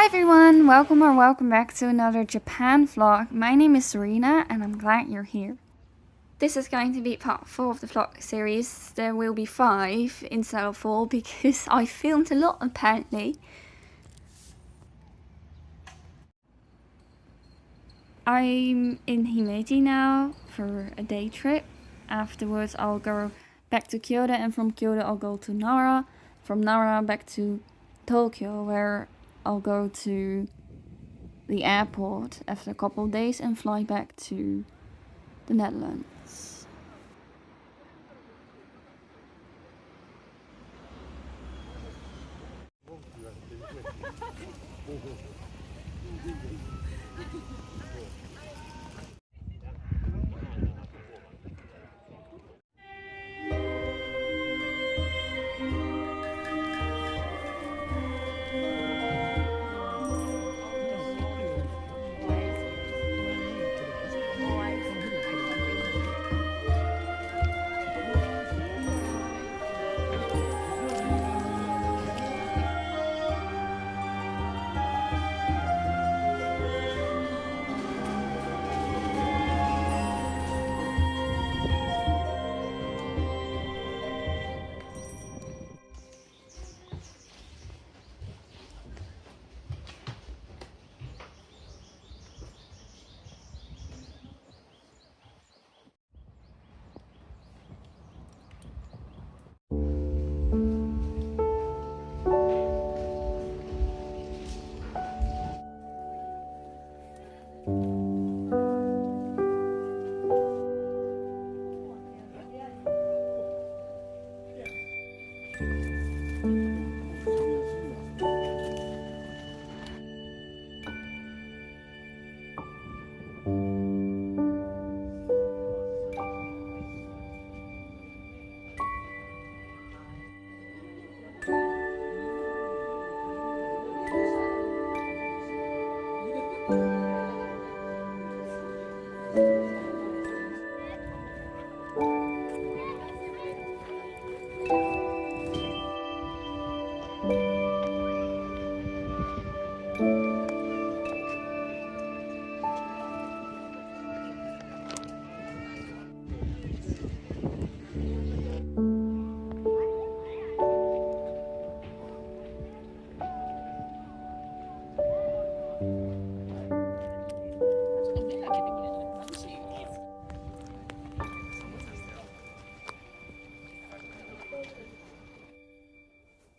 Hi everyone, welcome back to another Japan vlog. My name is Serena and I'm glad you're here. This is going to be part 4 of the vlog series. There will be 5 instead of 4 because I filmed a lot apparently. I'm in Himeji now for a day trip. Afterwards I'll go back to Kyoto, and from Kyoto I'll go to Nara. From Nara back to Tokyo, where I'll go to the airport after a couple of days and fly back to the Netherlands.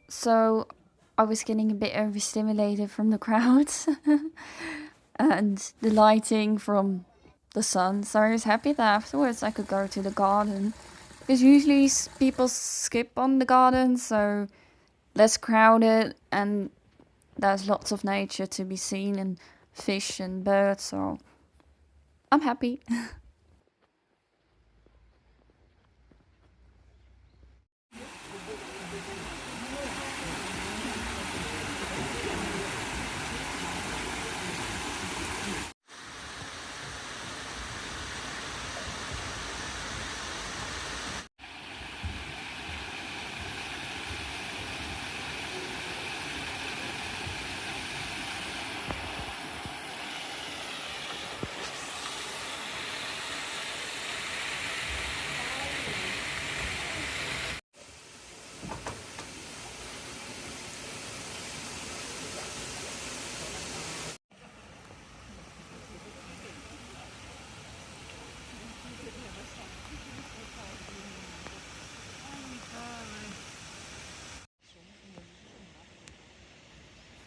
So I was getting a bit overstimulated from the crowds and the lighting from the sun. So I was happy that afterwards I could go to the garden. Because usually people skip on the garden, so less crowded and there's lots of nature to be seen and fish and birds. So I'm happy.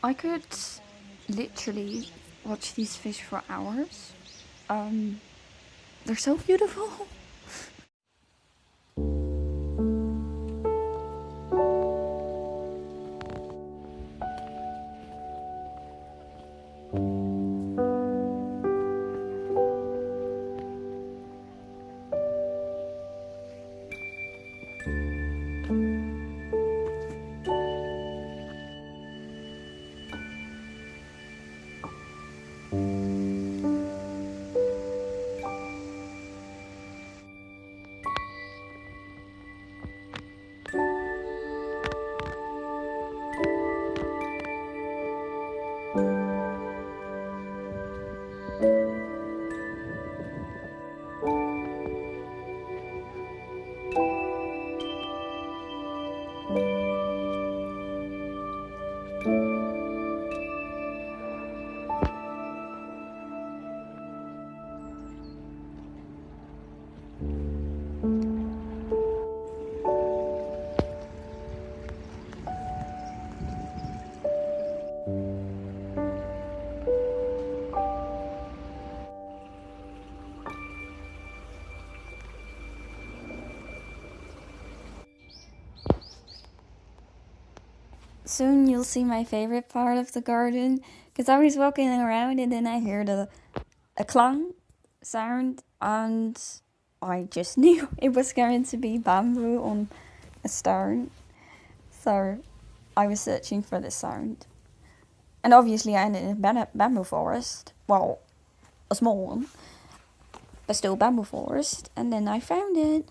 I could literally watch these fish for hours. They're so beautiful. Soon you'll see my favorite part of the garden, because I was walking around and then I heard a clang sound, and I just knew it was going to be bamboo on a stone. So I was searching for the sound. And obviously I ended in a bamboo forest. Well, a small one, but still bamboo forest. And then I found it.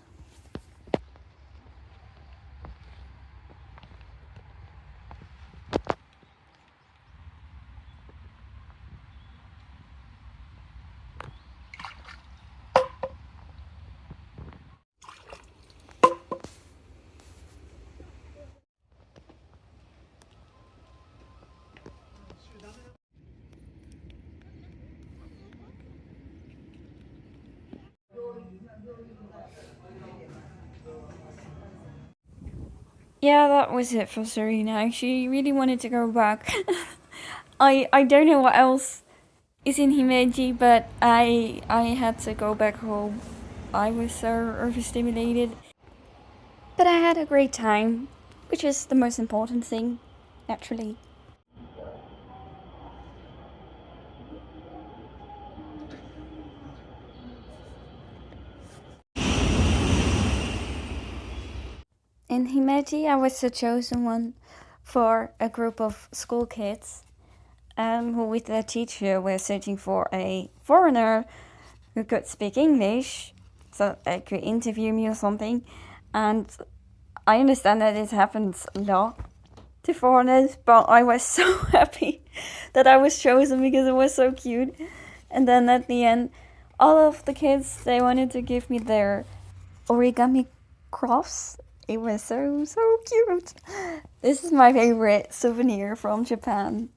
Yeah, that was it for Serena. She really wanted to go back. I don't know what else is in Himeji, but I had to go back home. I was so overstimulated. But I had a great time, which is the most important thing, naturally. In Himeji, I was the chosen one for a group of school kids who, with their teacher, were searching for a foreigner who could speak English so they could interview me or something. And I understand that it happens a lot to foreigners, but I was so happy that I was chosen because it was so cute. And then at the end, all of the kids, they wanted to give me their origami crafts. It was so cute. This is my favorite souvenir from Japan.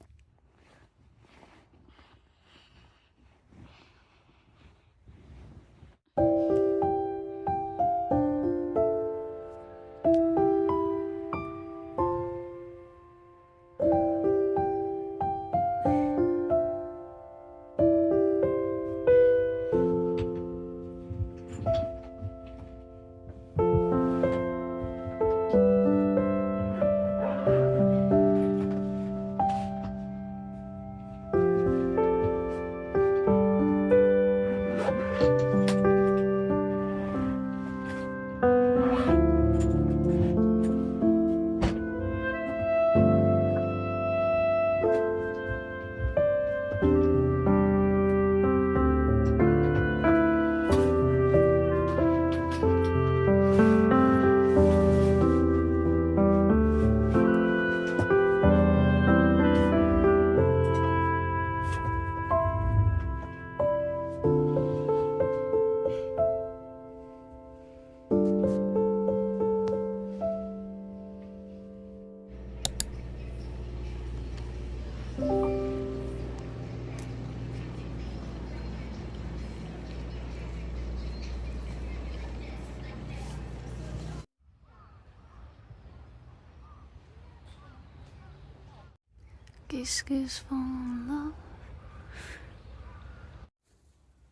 Kiss kiss from love.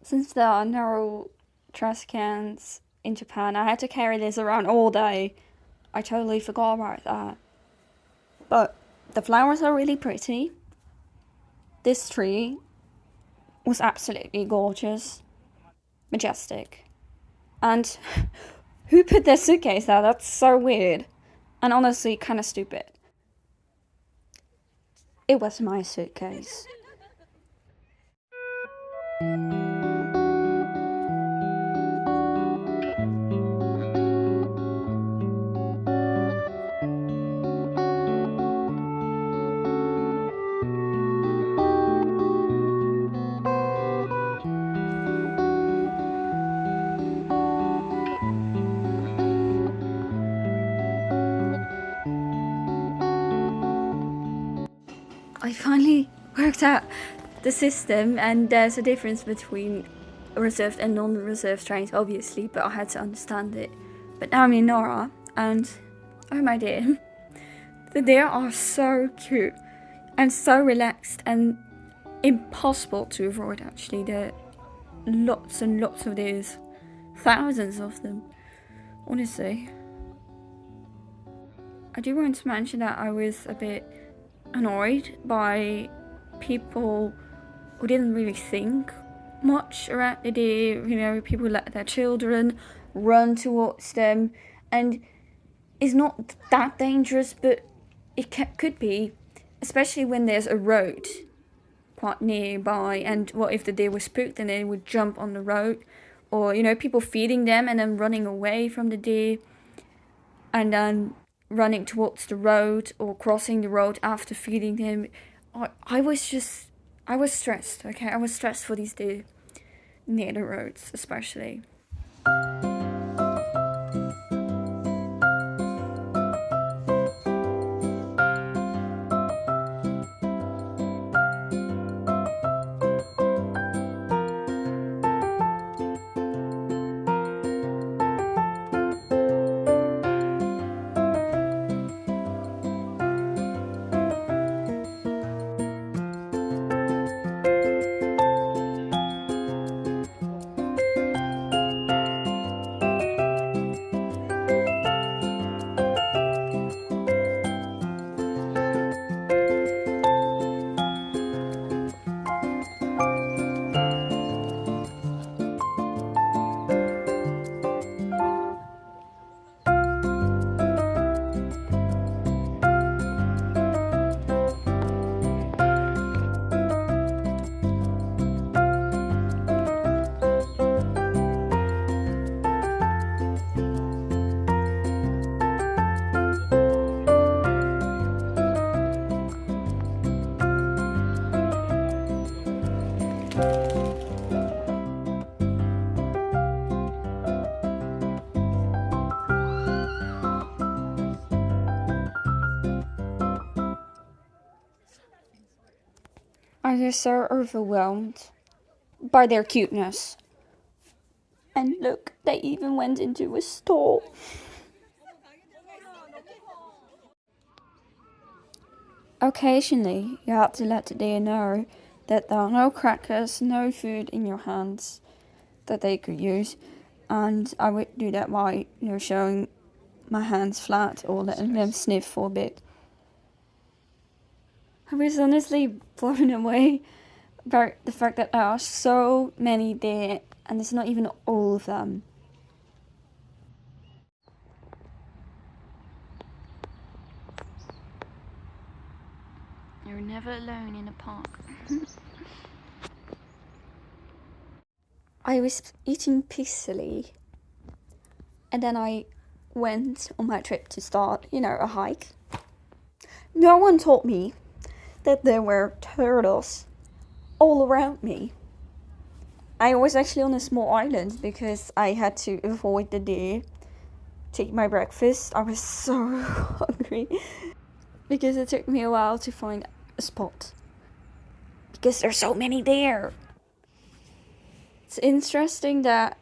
Since there are no trash cans in Japan, I had to carry this around all day. I totally forgot about that. But the flowers are really pretty. This tree was absolutely gorgeous, majestic. And who put their suitcase there? That's so weird. And honestly, kind of stupid. It was my suitcase. I finally worked out the system, and there's a difference between reserved and non-reserved trains, obviously, but I had to understand it. But now I'm in Nara, and oh my dear, the deer are so cute and so relaxed and impossible to avoid. Actually, there are lots and lots of deers, thousands of them, honestly. I do want to mention that I was a bit annoyed by people who didn't really think much around the deer. You know, people let their children run towards them, and it's not that dangerous, but it could be, especially when there's a road quite nearby. And what if the deer was spooked and they would jump on the road, or you know, people feeding them and then running away from the deer, and then running towards the road or crossing the road after feeding them. I was stressed, okay? I was stressed for these deer near the roads, especially. I was so overwhelmed by their cuteness. And look, they even went into a stall. Occasionally, you have to let the deer know that there are no crackers, no food in your hands that they could use. And I would do that by, you know, showing my hands flat or letting them sniff for a bit. I was honestly blown away about the fact that there are so many deer, and it's not even all of them. You're never alone in a park. I was eating peacefully, and then I went on my trip to start, you know, a hike. No one told me that there were turtles all around me. I was actually on a small island because I had to avoid the deer to eat my breakfast. I was so hungry because it took me a while to find a spot because there's so many there. It's interesting that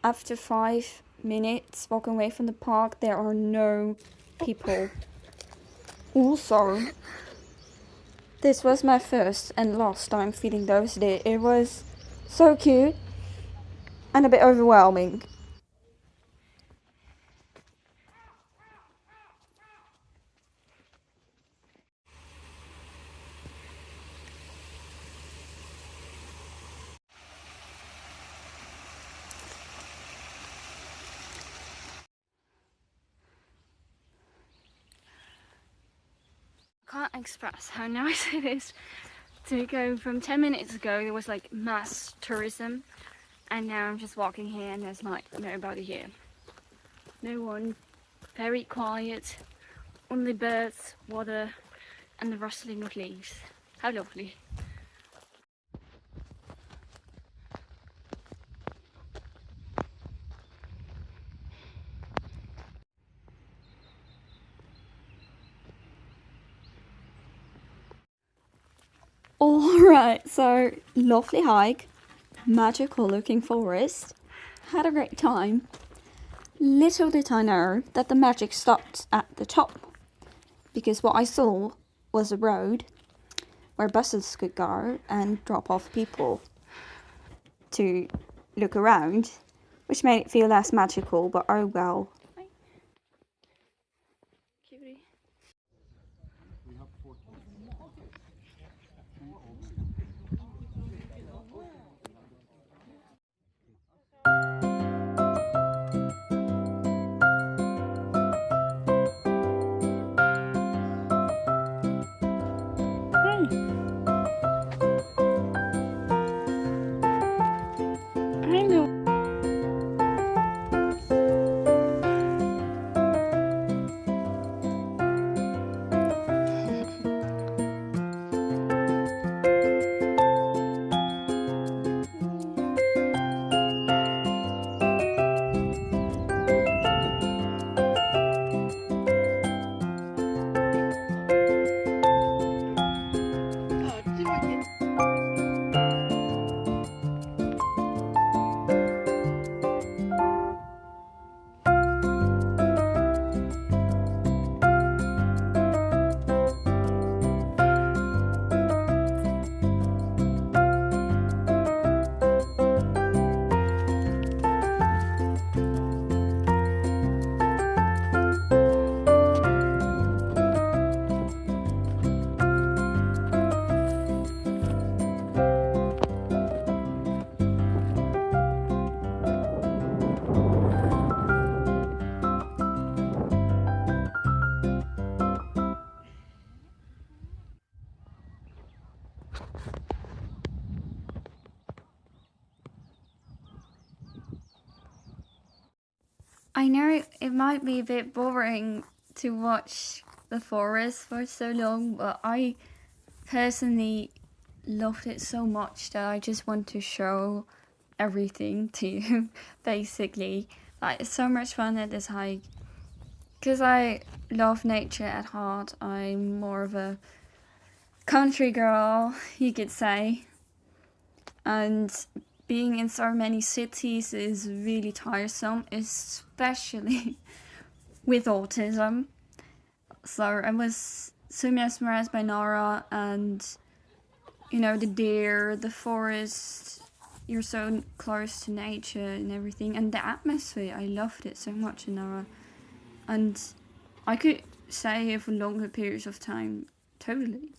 after 5 minutes walking away from the park, there are no people. Also, this was my first and last time feeding those deer. It was so cute and a bit overwhelming. Can't express how nice it is to go from 10 minutes ago. There was like mass tourism, and now I'm just walking here and there's like nobody here. No one, very quiet, only birds, water, and the rustling of leaves. How lovely. Alright, so lovely hike, magical looking forest, had a great time. Little did I know that the magic stopped at the top, because what I saw was a road where buses could go and drop off people to look around, which made it feel less magical, but oh well. I know. I know it might be a bit boring to watch the forest for so long, but I personally loved it so much that I just want to show everything to you, basically. Like, it's so much fun at this hike. Because I love nature at heart. I'm more of a country girl, you could say. And being in so many cities is really tiresome, especially with autism. So I was so mesmerized by Nara and, you know, the deer, the forest. You're so close to nature and everything. And the atmosphere, I loved it so much in Nara. And I could stay here for longer periods of time, totally.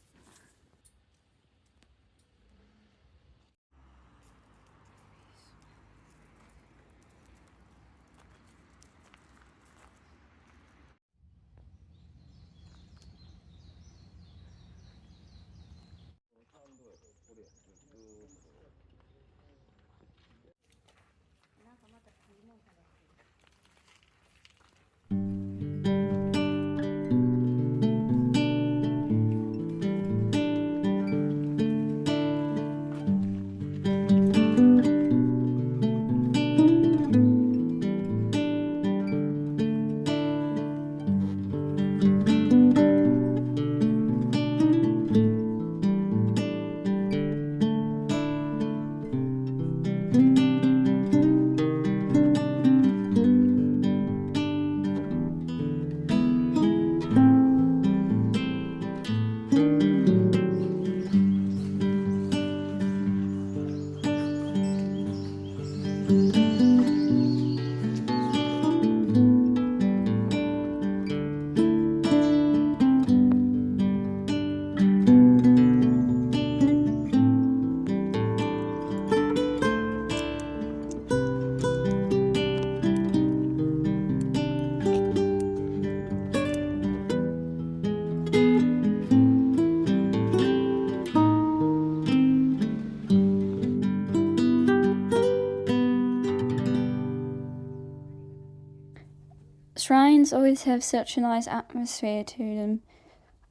Shrines always have such a nice atmosphere to them.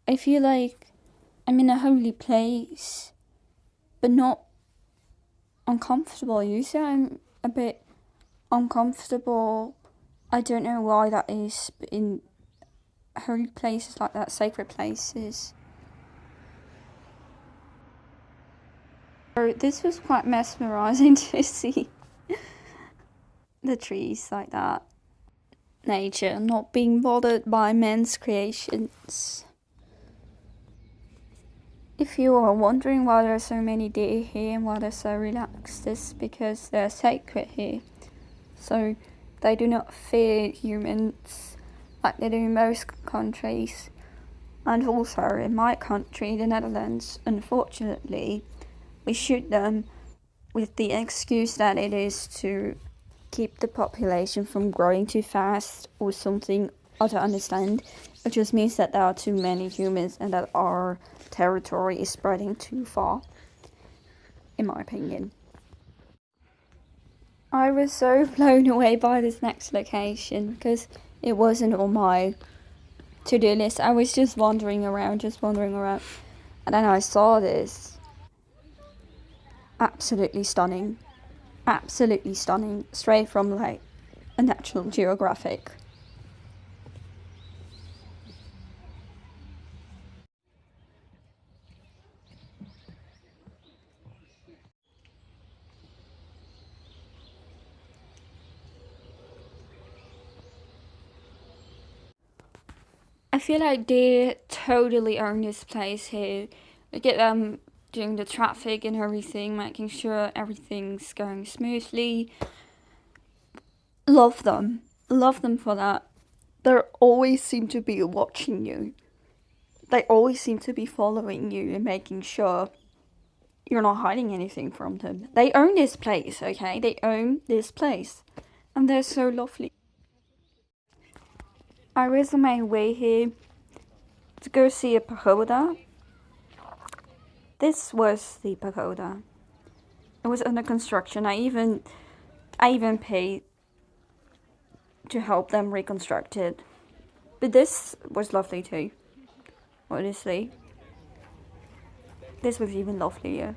I feel like I'm in a holy place, but not uncomfortable. Usually I'm a bit uncomfortable. I don't know why that is, but in holy places like that, sacred places, So this was quite mesmerising to see the trees like that. Nature not being bothered by men's creations. If you are wondering why there are so many deer here and why they're so relaxed, it's because they're sacred here. So they do not fear humans like they do in most countries. And also in my country, the Netherlands, unfortunately, we shoot them with the excuse that it is to keep the population from growing too fast or something. I don't understand. It just means that there are too many humans and that our territory is spreading too far, in my opinion. I was so blown away by this next location because it wasn't on my to-do list. I was just wandering around, and then I saw this. Absolutely stunning, straight from like a National Geographic. I feel like they totally own this place here. Look at them doing the traffic and everything, making sure everything's going smoothly. Love them for that. They always seem to be watching you. They always seem to be following you and making sure you're not hiding anything from them. They own this place, okay? They own this place. And they're so lovely. I was on my way here to go see a pagoda. This was the pagoda. It was under construction. I even paid to help them reconstruct it. But this was lovely too. Honestly. This was even lovelier.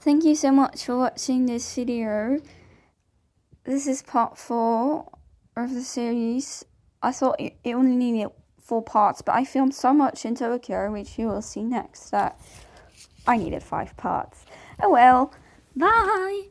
Thank you so much for watching this video. This is part 4 of the series. I thought it only needed 4 parts, but I filmed so much in Tokyo, which you will see next, that I needed 5 parts. Oh well, bye!